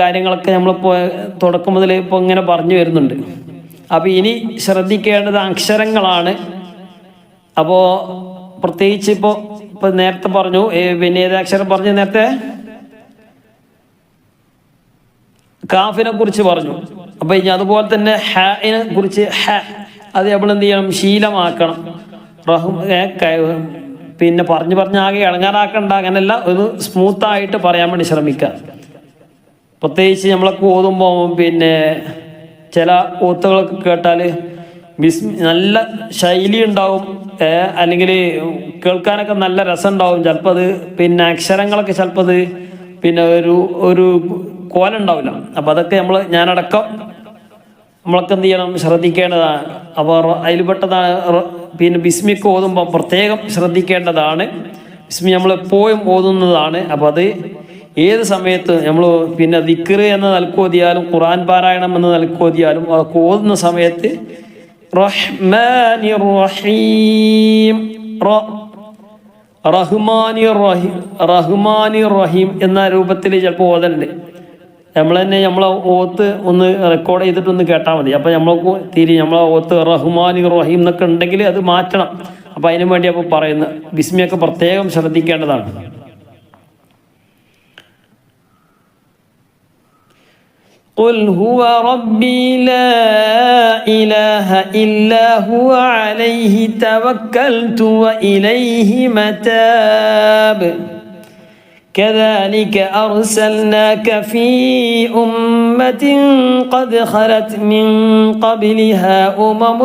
കാര്യങ്ങളൊക്കെ നമ്മളിപ്പോൾ തുടക്കം മുതൽ ഇപ്പോൾ ഇങ്ങനെ പറഞ്ഞു വരുന്നുണ്ട്. അപ്പോൾ ഇനി ശ്രദ്ധിക്കേണ്ടത് അക്ഷരങ്ങളാണ്. അപ്പോൾ പ്രത്യേകിച്ച് ഇപ്പോൾ നേരത്തെ പറഞ്ഞു, ഏത് അക്ഷരം പറഞ്ഞു നേരത്തെ? കാഫിനെ കുറിച്ച് പറഞ്ഞു. അപ്പോൾ ഇനി അതുപോലെ തന്നെ ഹാഇനെ കുറിച്ച്, അത് നമ്മൾ എന്ത് ചെയ്യണം? ശീലമാക്കണം. പറഞ്ഞ് ആകെ ഇളങ്ങാറാക്കണ്ട, അങ്ങനെയല്ല, ഒരു സ്മൂത്തായിട്ട് പറയാൻ വേണ്ടി ശ്രമിക്കുക. പ്രത്യേകിച്ച് നമ്മളൊക്കെ ഓതുമ്പോൾ ചില ഓത്തുകളൊക്കെ കേട്ടാൽ നല്ല ശൈലി ഉണ്ടാവും, അല്ലെങ്കിൽ കേൾക്കാനൊക്കെ നല്ല രസം ഉണ്ടാവും. ചിലപ്പോൾ അത് അക്ഷരങ്ങളൊക്കെ ചിലപ്പോൾ അത് ഒരു കോലുണ്ടാവില്ല. അപ്പം അതൊക്കെ ഞാനടക്കം നമ്മളൊക്കെ എന്ത് ചെയ്യണം? ശ്രദ്ധിക്കേണ്ടതാണ്. അപ്പോൾ അതിൽപ്പെട്ടതാണ് ബിസ്മിക്ക് ഓതുമ്പോൾ പ്രത്യേകം ശ്രദ്ധിക്കേണ്ടതാണ്. ബിസ്മി നമ്മളെപ്പോഴും ഓതുന്നതാണ്. അപ്പോൾ അത് ഏത് സമയത്ത് നമ്മൾ ദിക്ർ എന്ന നിലക്കോതിയാലും ഖുർആൻ പാരായണം എന്ന നിലക്കോതിയാലും അതൊക്കെ ഓതുന്ന സമയത്ത് റഹ്മാനിർ റഹീം, റഹ്മാനിർ റഹീം എന്ന രൂപത്തിൽ ചിലപ്പോൾ ഓതലുണ്ട്. നമ്മൾ തന്നെ നമ്മളെ ഓത്ത് ഒന്ന് റെക്കോർഡ് ചെയ്തിട്ടൊന്ന് കേട്ടാൽ മതി. അപ്പോൾ നമ്മൾക്ക് നമ്മളെ ഓത്ത് റഹ്മാനിർ റഹീം എന്നൊക്കെ ഉണ്ടെങ്കിൽ അത് മാറ്റണം. അപ്പോൾ അതിനു വേണ്ടി അപ്പോൾ പറയുന്നത് ബിസ്മിയൊക്കെ പ്രത്യേകം ശ്രദ്ധിക്കേണ്ടതാണ്. قل هو ربي لا إله إلا هو عليه توكلت وإليه متاب كذلك أرسلناك في أمة قد خلت من قبلها أمم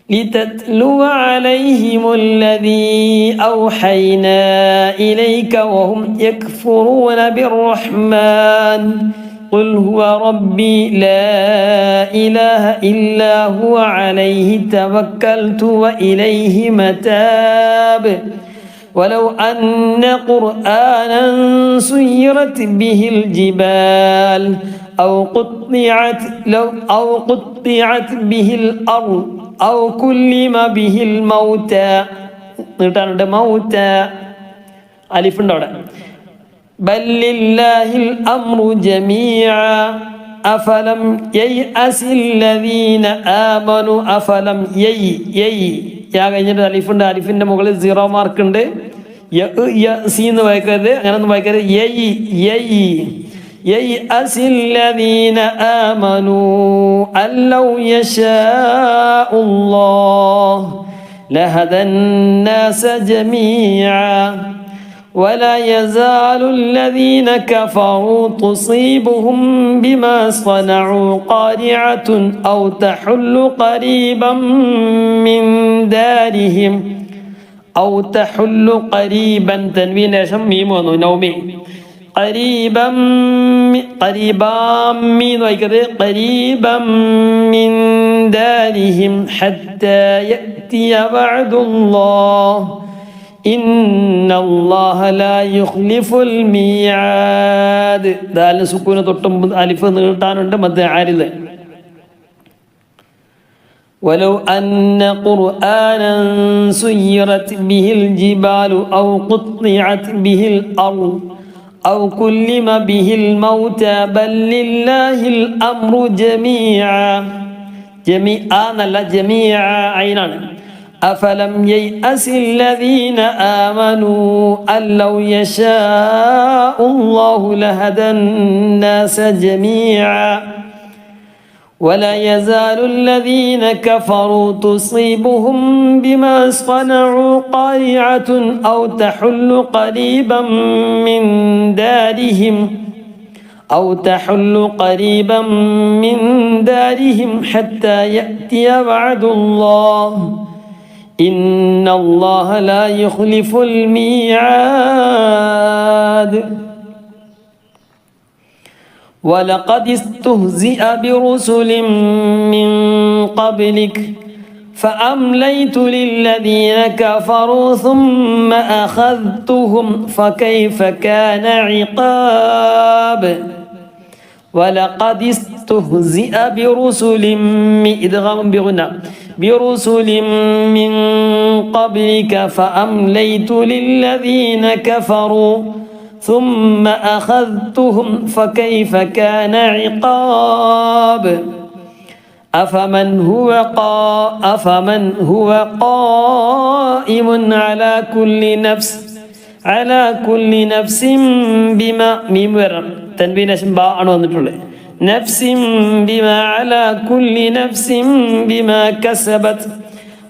لتتلو عليهم الذي أوحينا إليك وهم يكفرون بالرحمن قل هو ربي لا إله إلا هو عليه توكلت وإليه متاب ولو أن قرآنا سيرت به الجبال أو قطعت به الأرض أو كلم به الموتى ألف بل لله الأمر جميعا أفلم ييأس الذين آمنوا أفلم യാ കഴിഞ്ഞിട്ട് അലിഫുണ്ട്, അലിഫിൻ്റെ മുകളിൽ 0 മാർക്കുണ്ട്. സീന്ന് വായിക്കരുത്, അങ്ങനൊന്നും വായിക്കരുത്. ييأس الذين آمنوا أن لو يشاء الله لهدى الناس جميعا ولا يزال الذين كفروا تصيبهم بما صنعوا قارعة أو تحل قريبا من دارهم أو تحل قريبا تنوين ميم ونومي قريبا من دارهم حتى يأتي وعد الله ഇന്നല്ലാഹ ലാ യുഖ്ലിഫുൽ മീആദ്. ദാലിന് സുക്കൂന് തൊട്ടും അലിഫ് നീട്ടാനുണ്ട് മദ് ആരിദ്. വലൗ അന്ന ഖുർആനൻ സുയ്യിറത് ബിഹിൽ ജിബാലു ഔ ഖുത്ഇഅത് ബിഹിൽ അർദ് ഔ കുല്ലിമ ബിഹിൽ മൗതാ ബൽ ലില്ലാഹിൽ അംറു ജമീഅ. ജമീഅ എന്നല്ല, ജമീഅ ഐനാണ്. أفلم ييأس الذين آمنوا أن لو يشاء الله لهدى الناس جميعا ولا يزال الذين كفروا تصيبهم بما صنعوا قارعة أو تحل قريبا من دارهم حتى يأتي وعد الله إن الله لا يخلف الميعاد. ولقد استهزئ برسل من قبلك فأمليت للذين كفروا ثم أخذتهم فكيف كان عقاب. ولقد استهزئ برسل من قبلك فأمليت للذين كفروا ثم أخذتهم فكيف كان عقاب. أفمن هو قائم على كل نفس بما تنبين باء نفس بما على كل نفس بما كسبت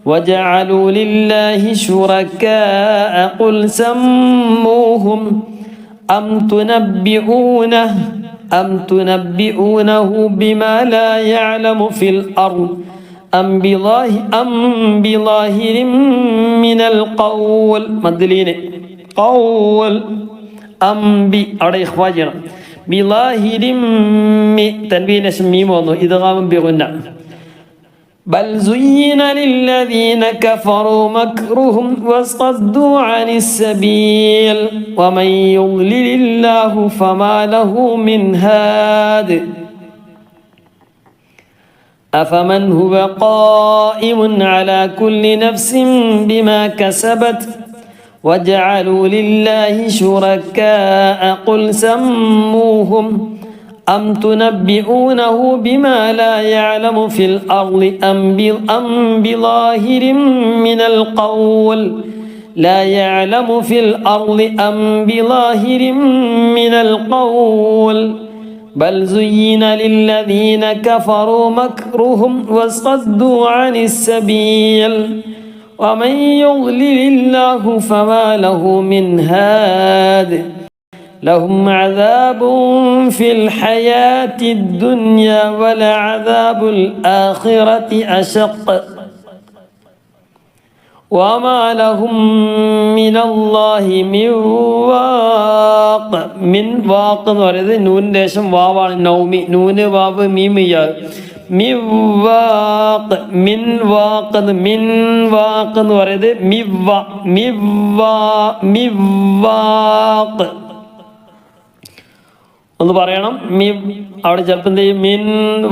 وجعلوا لله شركاء قل سموهم أم تنبئونه بما لا يعلم في الأرض أم بظاهر من القول مدلين قول أم أرى إخواجنا بظاهر تنبين اسميم والله إدغام بغنى بل زين للذين كفروا مكرهم وصدوا عن السبيل ومن يضلل الله فما له من هاد. أفمن هو قائم على كل نفس بما كسبت وجعلوا لله شركاء قل سموهم أم تنبئونه بما لا يعلم في الأرض أم بظاهر من القول لا يعلم في الأرض أم بظاهر من القول بل زين للذين كفروا مكرهم وصدوا عن السبيل ومن يضلل الله فما له من هاد. لهم عذاب في الحياة الدنيا ولعذاب الآخرة أشق وما لهم من الله من واق. من واق എന്ന് പറയുന്നത് നൂനിന്റെ ശേഷം വാവാണ്, നൗമി, നൂന് വാവ് മീമ് യാ. മിവാഖ്, മിൻ വാഖ്, മിൻ വാഖ് എന്ന് പറയുന്നത് മിവാഖ് ഒന്ന് പറയണം. അവിടെ ചിലപ്പോൾ എന്ത് ചെയ്യും, മിൻ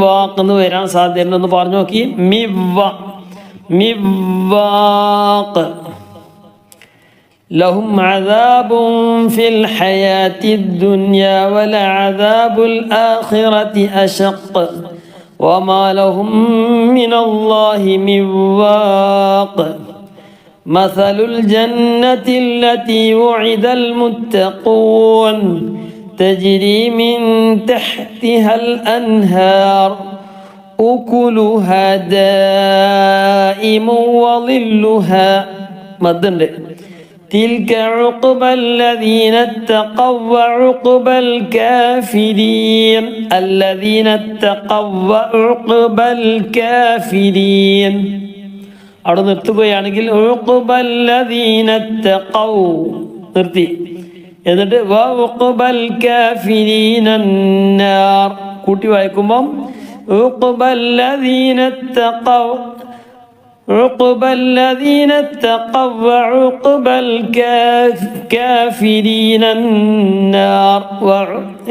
വാഖ് എന്ന് വരാൻ സാധ്യത. ഒന്ന് പറഞ്ഞു നോക്കി. മിവാഖ്. ലഹും അദാബുൻ ഫിൽ ഹയാത്തിദ് ദുനിയ വലഅദാബുൽ ആഖിറതി അശഖ് വമാ ലഹും മിനല്ലാഹി മിൻ വാഖ്. മസലുൽ ജന്നത്തി അല്ലതി ഉഇദൽ മുത്തഖൂൻ تجري من تحتها الأنهار أكلها دائم وظلها مدن. تلك عقبى الذين اتقوا وعقبى الكافرين. الذين اتقوا وعقبى الكافرين അവിടെ നിർത്തുകയാണെങ്കിൽ ഉഖ്ബ الذين اتقوا നിർത്തി. എന്നിട്ട് വഉഖ്ബൽ കാഫിരീന അന്നാർ കൂട്ടി വായിക്കുമ്പോൾ ഉഖ്ബൽ ലദീന തഖൗ عقبى الذين اتقوا وعقبى الكافرين النار.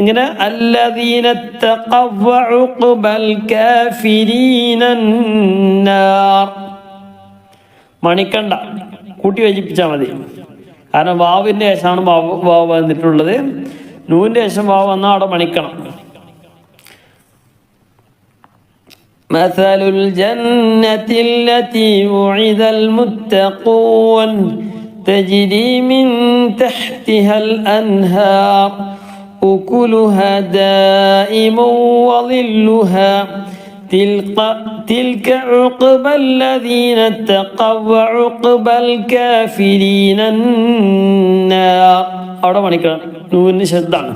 ഇങ്ങനെ الذين اتقوا وعقبى الكافرين النار. മണിക്കണ്ട, കൂട്ടി യോജിപ്പിച്ചാൽ മതി. കാരണം വാവിൻ്റെ ശേഷമാണ് വാവ് വന്നിട്ടുള്ളത്. നൂൻ്റെ ശേഷം വാവ് വന്നാൽ അവിടെ മണിക്കണം. مثل الجنة التي وعد المتقون تجري من تحتها الأنهار أكلها دائم وظلها تلك عقبى الذين اتقوا وعقبى الكافرين النار. അവിടെ മണിക്കണം, നൂന് ശബ്ദമാണ്.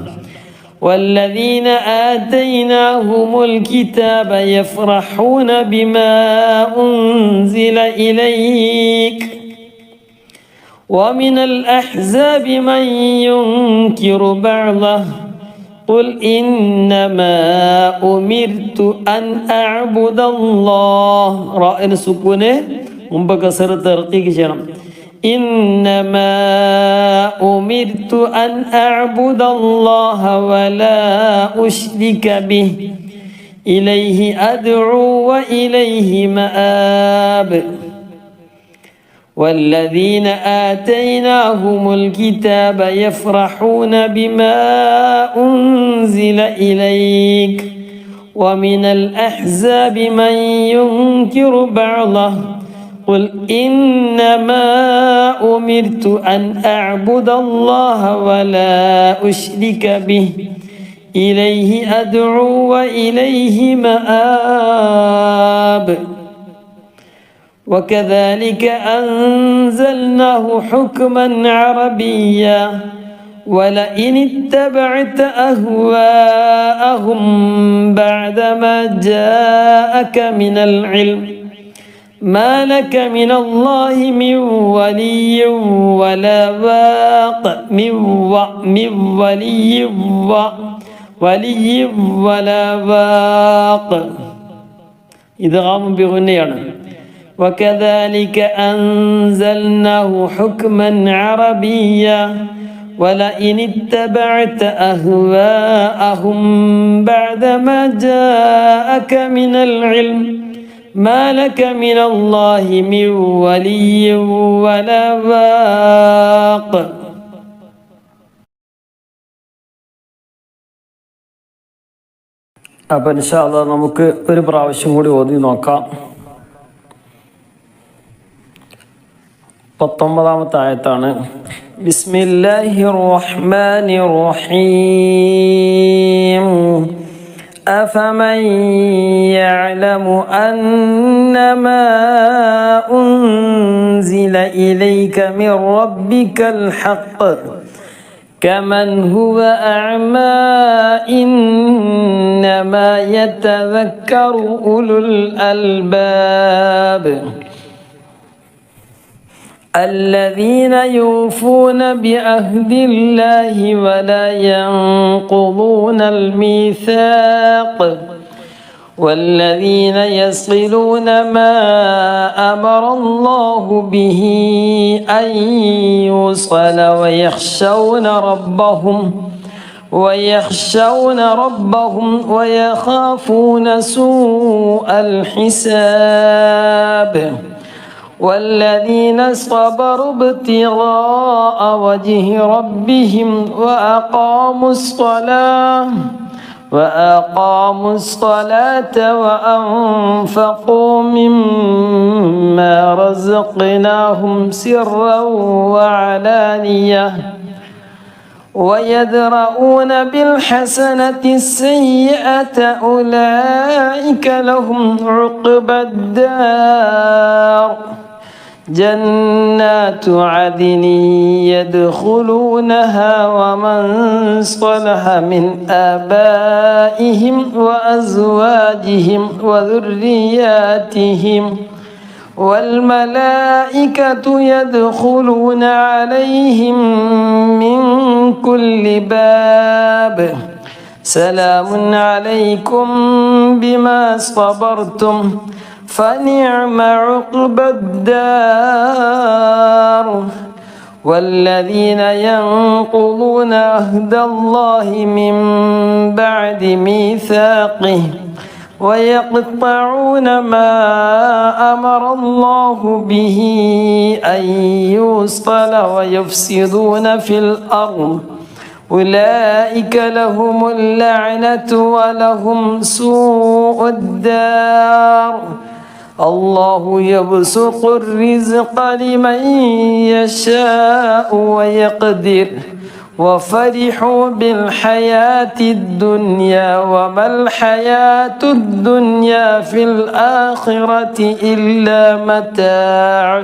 والذين آتيناهم الكتاب يفرحون بما أنزل إليك ومن الأحزاب من ينكر بعضه قل إنما أمرت أن أعبد الله. راء السكونة منبكسر ترقيق شرم. إنما أمرت أن أعبد الله ولا أشرك به إليه أدعو وإليه مآب. والذين آتيناهم الكتاب يفرحون بما أنزل إليك ومن الأحزاب من ينكر بعضه قل إنما أمرت أن أعبد الله ولا أشرك به إليه أدعو وإليه مآب. وكذلك أنزلناه حكما عربيا ولئن اتبعت أهواءهم بعدما جاءك من العلم ما لك من الله من ولي ولا واق من ولي ولا واق. إدغام بغنيان. وكذلك أنزلناه حكما عربيا ولئن اتبعت أهواءهم بعدما جاءك من العلم ما لك من الله من ولي ولا واق. അപ്പം ഇൻഷാ അല്ലാഹ് നമുക്ക് ഒരു പ്രാവശ്യം കൂടി ഓതി നോക്കാം. 19-ാമത്തെ ആയത്താണ്. ബിസ്മില്ലാഹിർ റഹ്മാനിർ റഹീം. أفمن يعلم أنما أنزل إليك من ربك الحق كمن هو أعمى إنما يتذكر أولو الألباب الذين يوفون بعهد الله ولا ينقضون الميثاق والذين يصلون ما أمر الله به أن يوصل ويخشون ربهم ويخافون سوء الحساب والذين صبروا ابتغاء وجه ربهم وأقاموا الصلاة وأنفقوا مما رزقناهم سرا وعلانية ويدرؤون بالحسنة السيئة أولئك لهم عقبى الدار جنات عدن يدخلونها ومن صلح من آبائهم وأزواجهم وذرياتهم والملائكة يدخلون عليهم من كل باب سلام عليكم بما صبرتم فنعم عقبى الدار والذين ينقضون عهد الله من بعد ميثاقه ويقطعون ما أمر الله به أن يوصل ويفسدون في الأرض أولئك لهم اللعنة ولهم سوء الدار الله يبسط الرزق لمن يشاء ويقدر وفرحوا بالحياة الدنيا وما الحياة الدنيا في الآخرة إلا متاع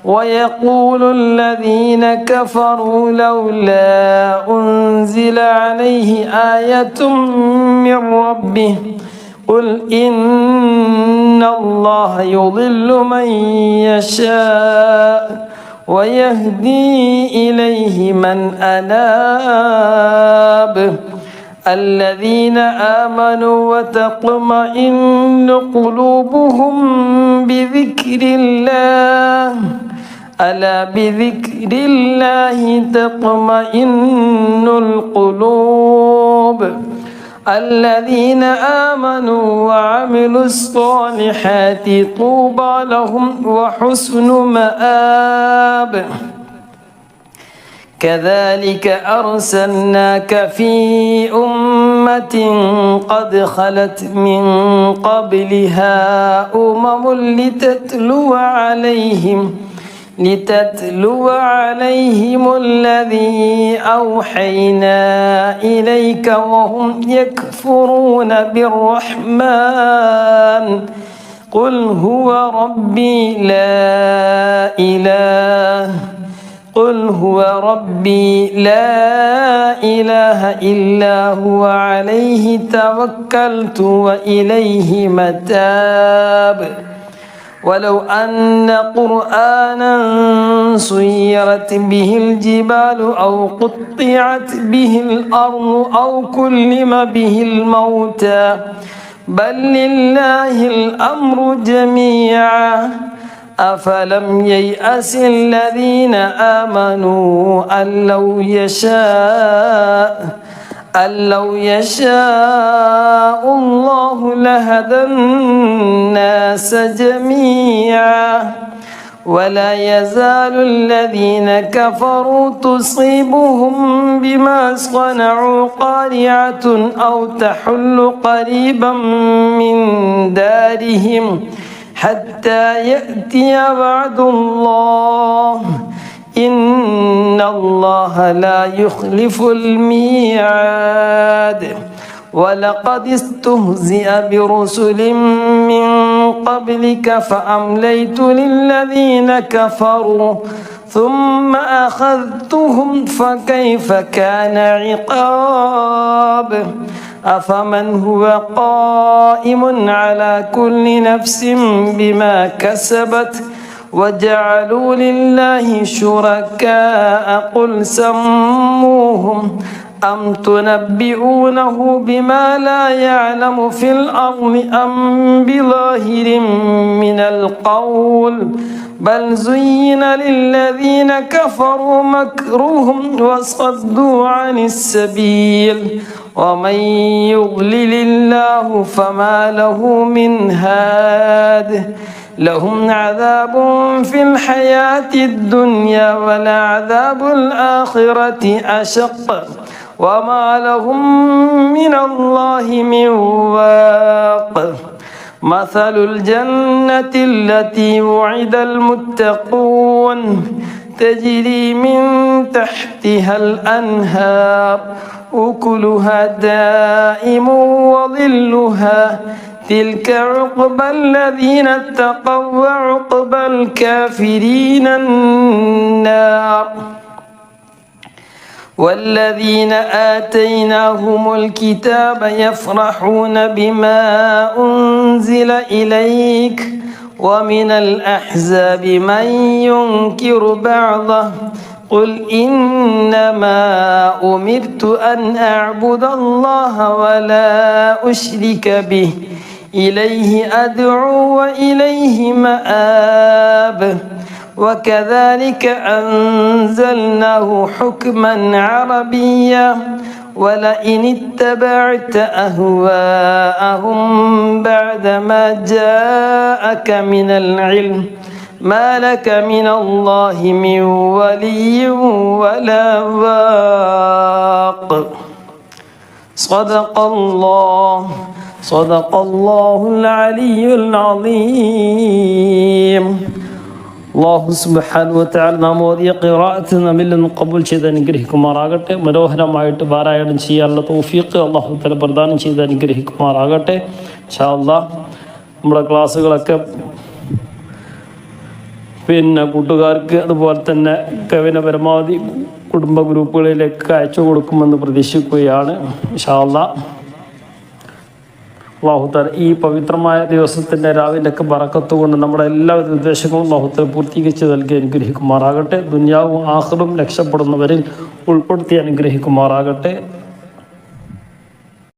ويقول الذين كفروا لولا أنزل عليه آية من ربه قل إن الله يضل من يشاء ويهدي إليه من أناب الذين آمنوا وتطمئن قلوبهم بذكر الله ألا بذكر الله تطمئن القلوب الذين آمنوا وعملوا الصالحات طوبى لهم وحسن مآب كذلك أرسلناك في أمة قد خلت من قبلها أمم لتتلو عليهم الذي أوحينا إليك وهم يكفرون بالرحمن قل هو ربي لا إله إلا هو عليه توكلت وإليه متاب ولو أن قرآنا سيرت به الجبال أو قطعت به الأرض أو كلم به الموتى بل لله الأمر جميعا أفلم ييأس الذين آمنوا أن لو يشاء الله لهدى الناس جميعا ولا يزال الذين كفروا تصيبهم بما صنعوا قارعة أو تحل قريبا من دارهم حتى يأتي وعد الله إن الله لا يخلف الميعاد ولقد استهزئ برسل من قبلك فأمليت للذين كفروا ثم أخذتهم فكيف كان عقاب أفمن هو قائم على كل نفس بما كسبت وجعلوا لله شركاء قل سموهم أم تنبئونه بما لا يعلم في الأرض أم بظاهر من القول بل زين للذين كفروا مكرهم وصدوا عن السبيل ومن يضلل الله فما له من هاد لهم عذاب في الحياة الدنيا ولعذاب الآخرة أشق وما لهم من الله من واق مثل الجنة التي وعد المتقون تجري من تحتها الأنهار أكلها دائم وظلها تلك عقبى الذين اتقوا وعقبى الكافرين النار والذين آتيناهم الكتاب يفرحون بما أنزل إليك ومن الأحزاب من ينكر بعضه قل إنما أمرت أن أعبد الله ولا أشرك به إليه أدعو وإليه مآب وكذلك أنزلناه حكما عربيا ولئن اتبعت أهواءهم بعدما جاءك من العلم ما لك من الله من ولي ولا واق صدق الله العلي العظيم. അള്ളാഹു സുബ്ഹാനഹു വ തആല നാം ഓതിയ ഖിറാഅത്ത് നമ്മിൽ നിന്ന് ഖബൂൽ ചെയ്ത് അനുഗ്രഹിക്കുമാറാകട്ടെ. മനോഹരമായിട്ട് പാരായണം ചെയ്യാനുള്ള തൗഫീഖ് അള്ളാഹു തആല പ്രദാനം ചെയ്ത് അനുഗ്രഹിക്കുമാറാകട്ടെ. ഇൻഷാ അല്ലാഹ് നമ്മുടെ ക്ലാസ്സുകളൊക്കെ കൂട്ടുകാർക്ക് അതുപോലെ തന്നെ പരമാവധി കുടുംബ ഗ്രൂപ്പുകളിലേക്ക് അയച്ചു കൊടുക്കുമെന്ന് പ്രതീക്ഷിക്കുകയാണ്. ഇൻഷാ അല്ലാഹ് അല്ലാഹു തആല ഈ പവിത്രമായ ദിവസത്തിൻ്റെ രാവിലൊക്കെ ബറക്കത്ത് കൊണ്ട് നമ്മുടെ എല്ലാവിധ ഉദ്ദേശങ്ങളും അല്ലാഹു തആല പൂർത്തീകരിച്ച് നൽകി അനുഗ്രഹിക്കുമാറാകട്ടെ. ദുനിയാവും ആഖിറവും രക്ഷപ്പെടുന്നവരിൽ ഉൾപ്പെടുത്തി അനുഗ്രഹിക്കുമാറാകട്ടെ.